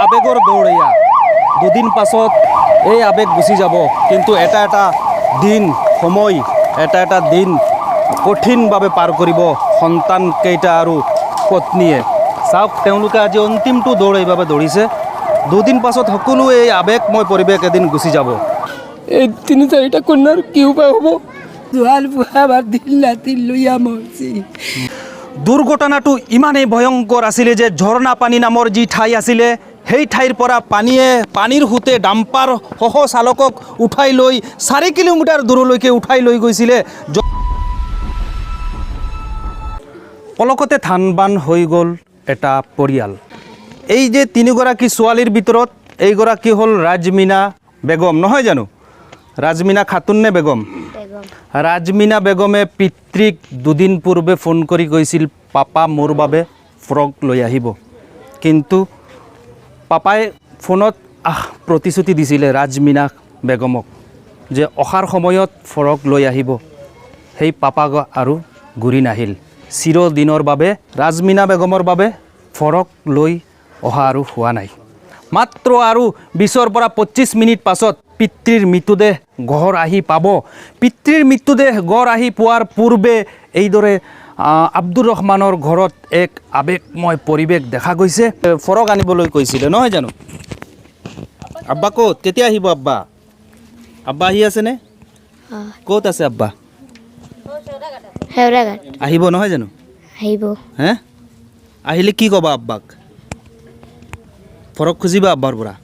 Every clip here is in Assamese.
আবেগৰ দৌৰ এয়া দুদিন পাছত এই আবেগ গুচি যাব কিন্তু এটা এটা দিন সময় এটা এটা দিন কঠিনভাৱে পাৰ কৰিব সন্তানকেইটা আৰু পত্নীয়ে চাওক তেওঁলোকে আজি অন্তিমটো দৌৰ এইভাৱে দৌৰিছে দুদিন পাছত সকলো এই আবেগময় পৰিৱেশ এদিন গুচি যাব এই ৩-৪টা কন্যাৰ কি উপায় হ'ব জোৱাল বুঢ়া দিন ৰাতি লুইয়া মৰছি দুৰ্ঘটনাটো ইমানেই ভয়ংকৰ আছিলে যে ঝৰ্ণা পানী নামৰ যি ঠাই আছিলে সেই ঠাইৰ পৰা পানীৰ সোঁতে ডাম্পাৰ সহ চালকক উঠাই লৈ 4 কিলোমিটাৰ দূৰলৈকে উঠাই লৈ গৈছিলে পলকতে থানবান হৈ গ'ল এটা পৰিয়াল এই যে 3গৰাকী ছোৱালীৰ ভিতৰত এইগৰাকী হ'ল ৰাজমিনা বেগম নহয় জানো ৰাজমিনা খাতুন নে বেগম ৰাজমিনা বেগমে পিতৃক দুদিন পূৰ্বে ফোন কৰি কৈছিল পাপা মোৰ বাবে ফ্ৰক লৈ আহিব কিন্তু পাপাই ফোনত প্ৰতিশ্ৰুতি দিছিলে ৰাজমিনা বেগমক যে অহাৰ সময়ত ফ্ৰক লৈ আহিব সেই পাপা আৰু ঘূৰি নাহিল চিৰদিনৰ বাবে ৰাজমিনা বেগমৰ বাবে ফ্ৰক লৈ অহা আৰু হোৱা নাই মাত্ৰ আৰু 20 পৰা 25 মিনিট পাছত পিতৃৰ মৃতদেহ ঘৰ আহি পাব পিতৃৰ মৃতদেহ ঘৰ আহি পোৱাৰ পূৰ্বে এইদৰে আব্দুৰ ৰহমানৰ ঘৰত এক আবেগময় পৰিৱেশ দেখা গৈছে ফ্ৰক আনিবলৈ কৈছিলে নহয় জানো আব্বা ক'ত কেতিয়া আহিব আব্বা আব্বা আহি আছেনে ক'ত আছে আব্বা হেওৰাঘাট আহিব নহয় জানো আহিব হে আহিলে কি ক'বা আব্বাক ফ্ৰক খুজিবা আব্বাৰ পৰা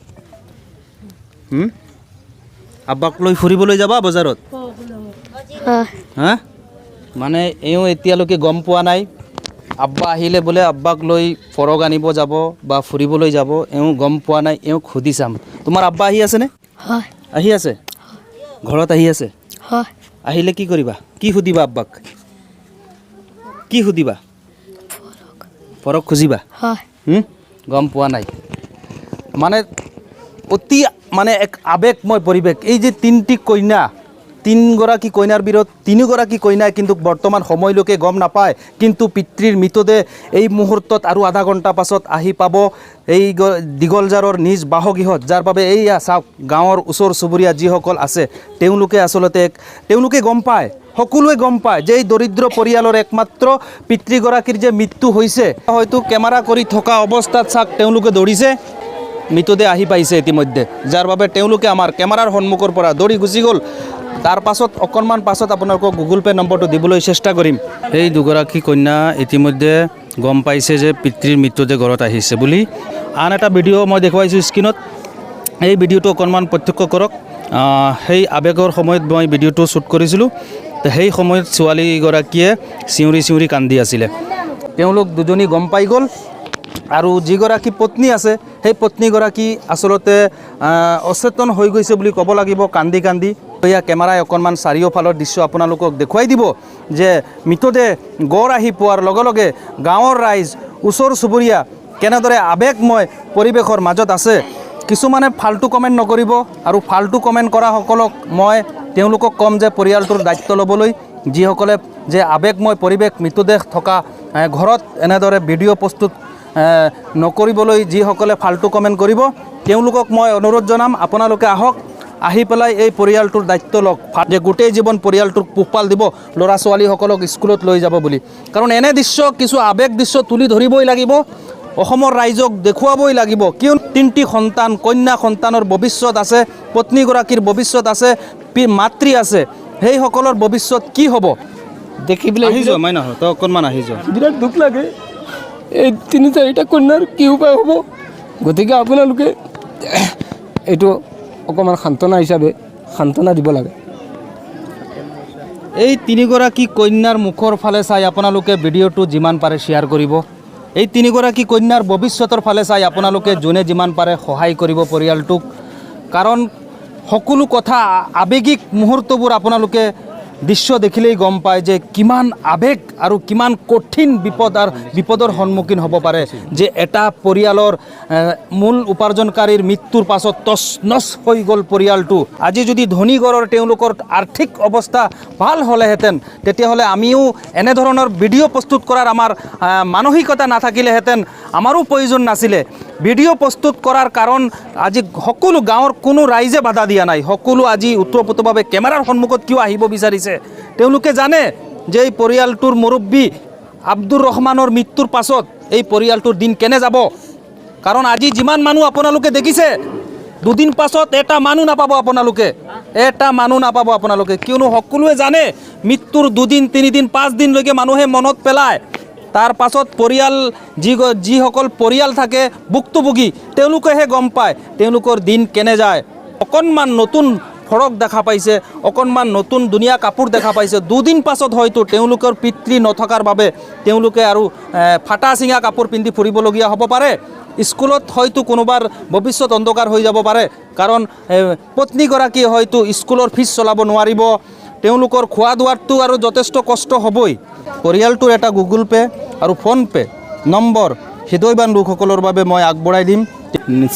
আব্বাক লৈ ফুৰিবলৈ যাবা বজাৰত হা মানে এওঁ এতিয়ালৈকে গম পোৱা নাই আব্বা আহিলে বোলে আব্বাক লৈ ফ্ৰক আনিব যাব বা ফুৰিবলৈ যাব এওঁ গম পোৱা নাই এওঁক সুধি চাম তোমাৰ আব্বা আহি আছেনে হয় আহি আছে ঘৰত আহি আছে হয় আহিলে কি কৰিবা কি সুধিবা আব্বাক কি সুধিবা ফ্ৰক খুজিবা হয় গম পোৱা নাই মানে অতি মানে এক আবেগময় পৰিৱেশ এই যে 3টি কন্যা 3গৰাকী কন্যাৰ ভিতৰত 3গৰাকী কন্যাই কিন্তু বৰ্তমান সময়লৈকে গম নাপায় কিন্তু পিতৃৰ মৃতদেহ এই মুহূৰ্তত আৰু আধা ঘণ্টা পাছত আহি পাব এই দীঘলজাৰৰ নিজ বাসগৃহত যাৰ বাবে এইয়া চাওক গাঁৱৰ ওচৰ চুবুৰীয়া যিসকল আছে তেওঁলোকে আচলতে তেওঁলোকে গম পায় সকলোৱে গম পায় যে এই দৰিদ্ৰ পৰিয়ালৰ একমাত্ৰ পিতৃগৰাকীৰ যে মৃত্যু হৈছে হয়তো কেমেৰা কৰি থকা অৱস্থাত চাওক তেওঁলোকে দৌৰিছে মৃতদেহ আহি পাইছে ইতিমধ্যে যাৰ বাবে তেওঁলোকে আমাৰ কেমেৰাৰ সন্মুখৰ পৰা দৌৰি গুচি গ'ল তাৰ পাছত অকণমান পাছত আপোনালোকক গুগল পে' নম্বৰটো দিবলৈ চেষ্টা কৰিম এই দুগৰাকী কন্যা ইতিমধ্যে গম পাইছে যে পিতৃৰ মৃত্যুদেহ ঘৰত আহিছে বুলি আন এটা ভিডিঅ' মই দেখুৱাইছোঁ স্ক্ৰীণত এই ভিডিঅ'টো অকণমান প্ৰত্যক্ষ কৰক সেই আবেগৰ সময়ত মই ভিডিঅ'টো শ্বুট কৰিছিলোঁ সেই সময়ত ছোৱালীগৰাকীয়ে চিঞৰি চিঞৰি কান্দি আছিলে তেওঁলোক দুজনী গম পাই গ'ল আৰু যিগৰাকী পত্নী আছে সেই পত্নীগৰাকী আচলতে অচেতন হৈ গৈছে বুলি ক'ব লাগিব কান্দি কান্দি এয়া কেমেৰাই অকণমান চাৰিওফালৰ দৃশ্য আপোনালোকক দেখুৱাই দিব যে মৃতদেহ গড় আহি পোৱাৰ লগে লগে গাঁৱৰ ৰাইজ ওচৰ চুবুৰীয়া কেনেদৰে আবেগময় পৰিৱেশৰ মাজত আছে কিছুমানে ফাল্টু কমেণ্ট নকৰিব আৰু ফাল্টু কমেণ্ট কৰাসকলক মই তেওঁলোকক ক'ম যে পৰিয়ালটোৰ দায়িত্ব ল'বলৈ যিসকলে যে আবেগময় পৰিৱেশ মৃতদেহ থকা ঘৰত এনেদৰে ভিডিঅ' প্ৰস্তুত নকৰিবলৈ যিসকলে ফাল্টু কমেণ্ট কৰিব তেওঁলোকক মই অনুৰোধ জনাম আপোনালোকে আহক আহি পেলাই এই পৰিয়ালটোৰ দায়িত্ব লওক যে গোটেই জীৱন পৰিয়ালটোক পোহপাল দিব ল'ৰা ছোৱালীসকলক স্কুলত লৈ যাব বুলি কাৰণ এনে দৃশ্য কিছু আবেগ দৃশ্য তুলি ধৰিবই লাগিব অসমৰ ৰাইজক দেখুৱাবই লাগিব কিয় 3টি সন্তান কন্যা সন্তানৰ ভৱিষ্যত আছে পত্নীগৰাকীৰ ভৱিষ্যত আছে মাতৃ আছে সেইসকলৰ ভৱিষ্যত কি হ'ব দেখি পেলাই আহি যোৱা মই নহয় তই অকণমান আহি যোৱা বিৰাট দুখ লাগে এই 3-4টা কন্যাৰ কি উপায় হ'ব গতিকে আপোনালোকে এইটো অকণমান সান্তনা হিচাপে সান্তনা দিব লাগে এই 3গৰাকী কন্যাৰ মুখৰ ফালে চাই আপোনালোকে ভিডিঅ'টো যিমান পাৰে শ্বেয়াৰ কৰিব এই 3গৰাকী কন্যাৰ ভৱিষ্যতৰ ফালে চাই আপোনালোকে যোনে যিমান পাৰে সহায় কৰিব পৰিয়ালটোক কাৰণ সকলো কথা আবেগিক মুহূৰ্তবোৰ আপোনালোকে দৃশ্য দেখিলেই গম পায় যে কিমান আবেগ আৰু কিমান কঠিন বিপদৰ সন্মুখীন হ'ব পাৰে যে এটা পৰিয়ালৰ মূল উপাৰ্জনকাৰীৰ মৃত্যুৰ পাছত তছ নছ হৈ গ'ল পৰিয়ালটো আজি যদি ধনী ঘৰৰ তেওঁলোকৰ আৰ্থিক অৱস্থা ভাল হ'লেহেঁতেন তেতিয়াহ'লে আমিও এনেধৰণৰ ভিডিঅ' প্ৰস্তুত কৰাৰ আমাৰ মানসিকতা নাথাকিলেহেঁতেন আমাৰো প্ৰয়োজন নাছিলে ভিডিঅ' প্ৰস্তুত কৰাৰ কাৰণ আজি সকলো গাঁৱৰ কোনো ৰাইজে বাধা দিয়া নাই, সকলো আজি ওতঃপ্ৰোতভাৱে কেমেৰাৰ সন্মুখত কিয় আহিব বিচাৰিছে তেওঁলোকে জানে যে এই পৰিয়ালটোৰ মুৰব্বী আব্দুৰ ৰহমানৰ মৃত্যুৰ পাছত এই পৰিয়ালটোৰ দিন কেনে যাব। কাৰণ আজি যিমান মানুহ আপোনালোকে দেখিছে, দুদিন পাছত এটা মানুহ নাপাব আপোনালোকে, এটা মানুহ নাপাব আপোনালোকে, কিয়নো সকলোৱে জানে মৃত্যুৰ 2 দিন 3 দিন 5 দিনলৈকে মানুহে মনত পেলায়। তাৰ পাছত পৰিয়াল যিসকল পৰিয়াল থাকে ভুক্তভোগী তেওঁলোকেহে গম পায় তেওঁলোকৰ দিন কেনে যায়। অকণমান নতুন ফৰক দেখা পাইছে, অকণমান নতুন ধুনীয়া কাপোৰ দেখা পাইছে, 2 দিন পাছত হয়তো তেওঁলোকৰ পিতৃ নথকাৰ বাবে তেওঁলোকে আৰু ফাটা চিঙা কাপোৰ পিন্ধি ফুৰিবলগীয়া হ'ব পাৰে। স্কুলত হয়তো কোনোবাৰ ভৱিষ্যত অন্ধকাৰ হৈ যাব পাৰে, কাৰণ পত্নীগৰাকীয়ে হয়তো স্কুলৰ ফিজ চলাব নোৱাৰিব, তেওঁলোকৰ খোৱা দোৱাৰটো আৰু যথেষ্ট কষ্ট হ'বই। পৰিয়ালটোৰ এটা গুগল পে' আৰু ফোনপে' নম্বৰ হৃদয়বান লোকসকলৰ বাবে মই আগবঢ়াই দিম।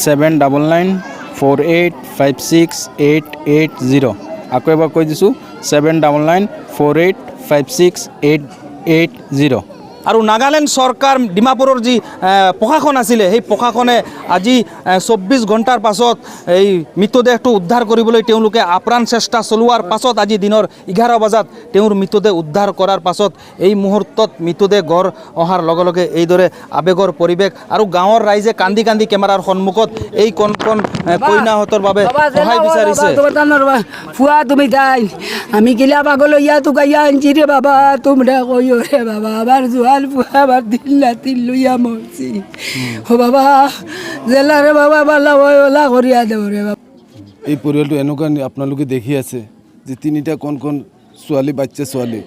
7999468880। আকৌ এবাৰ কৈ দিছোঁ 799948568880। আৰু নাগালেণ্ড চৰকাৰ ডিমাপুৰৰ যি প্ৰশাসন আছিলে সেই প্ৰশাসনে আজি 24 ঘণ্টাৰ পাছত এই মৃতদেহটো উদ্ধাৰ কৰিবলৈ তেওঁলোকে আপ্ৰাণ চেষ্টা চলোৱাৰ পাছত আজি দিনৰ 11 বজাত তেওঁৰ মৃতদেহ উদ্ধাৰ কৰাৰ পাছত এই মুহূৰ্তত মৃতদেহ গড় অহাৰ লগে লগে এইদৰে আৱেগৰ পৰিৱেশ আৰু গাঁৱৰ ৰাইজে কান্দি কান্দি কেমেৰাৰ সন্মুখত এই কণ কইনাহঁতৰ বাবে সহায় বিচাৰিছে। ফুয়া তুমি যাই আমি কিলা পাগলো ইয়া তো গাইয়া আনছি রে বাবা, তোমরা কইও রে বাবা, আবার জোয়াল ফুয়া আবার দিল না তিল লইয়া মরছি। ও বাবা জেলা রে বাবা, বালা ওলা করিয়া দেব রে বাবা। এই পৰিয়ালটো এনেকুৱা আপোনালোকে দেখি আছে যে 3টা কণ ছোৱালী, বাচ্চা ছোৱালী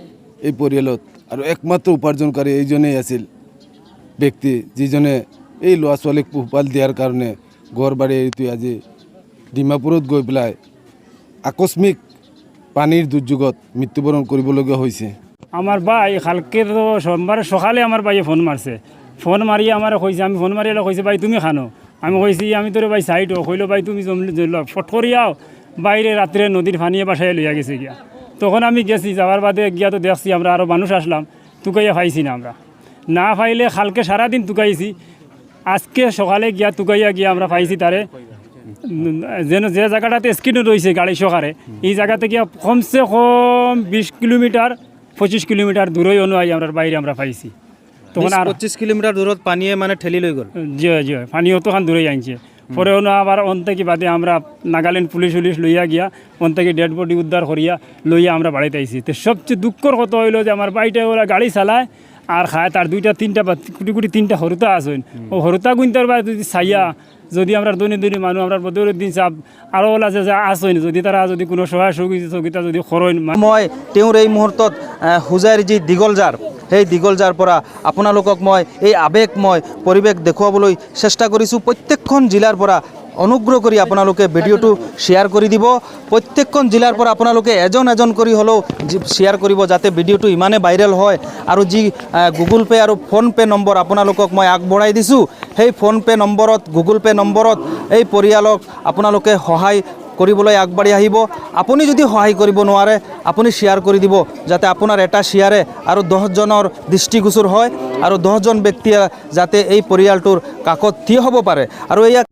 এই পৰিয়ালত, আৰু একমাত্ৰ উপাৰ্জনকাৰী এইজনেই আছিল ব্যক্তি যিজনে এই ল'ৰা ছোৱালীক পোহপাল দিয়াৰ কাৰণে ঘৰ বাৰী এৰি আজি ডিমাপুৰত গৈ পেলাই আকস্মিক পানীৰ দুৰ্যোগত মৃত্যুবৰণ কৰিবলগীয়া হৈছে। আমার ভাই কালকে তো সোমবার সকালে আমার ভাইয়ে ফোন মারছে, ফোন মারিয়ে আমার কইছে, আমি ফোন মারিয়ে কইছে ভাই তুমি খানো, আমি কইছি আমি তোরে ভাই সাইড কইলো ভাই তুমি ফট করিয়াও বাইরে রাত্রে নদীর ফানিয়ে বাসায় লইয়া গেছে গিয়া। তখন আমি গেছি, যাওয়ার বাদে গিয়া তো দেখছি আমরা আরও মানুষ আসলাম, তুকাইয়া পাইছি না আমরা, না পাইলে কালকে সারাদিন তুকাইছি, আজকে সকালে গিয়া তুকাইয়া গিয়া আমরা পাইছি তারে যেন যে জায়গাটাতে স্কিডও রয়েছে গাড়ি সকারে এই জায়গাতে গিয়া কমসে কম 20 কিলোমিটার 25 কিলোমিটার দূরেই অনুযায়ী আমরা বাইরে আমরা পাইছি। তখন আর 25 কিলোমিটার দূরত পানীয়ে মানে ঠেলি লৈ গ'ল। জি পানীও তখন দূরেই আনছে। পরে আবার অন্তেকি বাদে আমরা নাগাল্যান্ড পুলিশ লইয়া গিয়া অন্তেকি ডেড বডি উদ্ধার করিয়া লইয়া আমরা বাড়িতে আইছি। তো সবচেয়ে দুঃখর কথা হইলো যে আমার বাড়িটা ওরা গাড়ি চালায় আর খায়, তার 2টা 3টা বা কুটি 3টা হরুতা আসেন, ও হরুতা গুনতার বা যদি চাইয়া যদি আমরা দৈনিক মানুষ আমরা দিন চাপ আরও ওলা যে আসেন, যদি তারা যদি কোনো সহায় সহযোগিতা যদি করেন। মই তেওঁৰ এই মুহূৰ্তত হোজাইৰ যি দীঘলজাৰ সেই দীঘলজাৰ পৰা আপোনালোকক মই এই আৱেগময় পৰিৱেশ দেখুৱাবলৈ চেষ্টা কৰিছোঁ। প্ৰত্যেকখন জিলাৰ পৰা অনুগ্ৰহ কৰি আপোনালোকে ভিডিঅ'টো শ্বেয়াৰ কৰি দিব, প্ৰত্যেকখন জিলাৰ পৰা আপোনালোকে এজন কৰি হ'লেও শ্বেয়াৰ কৰিব যাতে ভিডিঅ'টো ইমানে ভাইৰেল হয়। আৰু যি গুগল পে' আৰু ফোনপে' নম্বৰ আপোনালোকক মই আগবঢ়াই দিছোঁ, সেই ফোনপে' নম্বৰত গুগল পে' নম্বৰত এই পৰিয়ালক আপোনালোকে সহায় কৰিবলৈ আগবাঢ়ি আহিব। আপুনি যদি সহায় কৰিব নোৱাৰে আপুনি শ্বেয়াৰ কৰি দিব, যাতে আপোনাৰ এটা শ্বেয়াৰে আৰু 10জনৰ দৃষ্টিগোচৰ হয় আৰু 10জন ব্যক্তিয়ে যাতে এই পৰিয়ালটোৰ কাষত থিয় হ'ব পাৰে। আৰু এয়া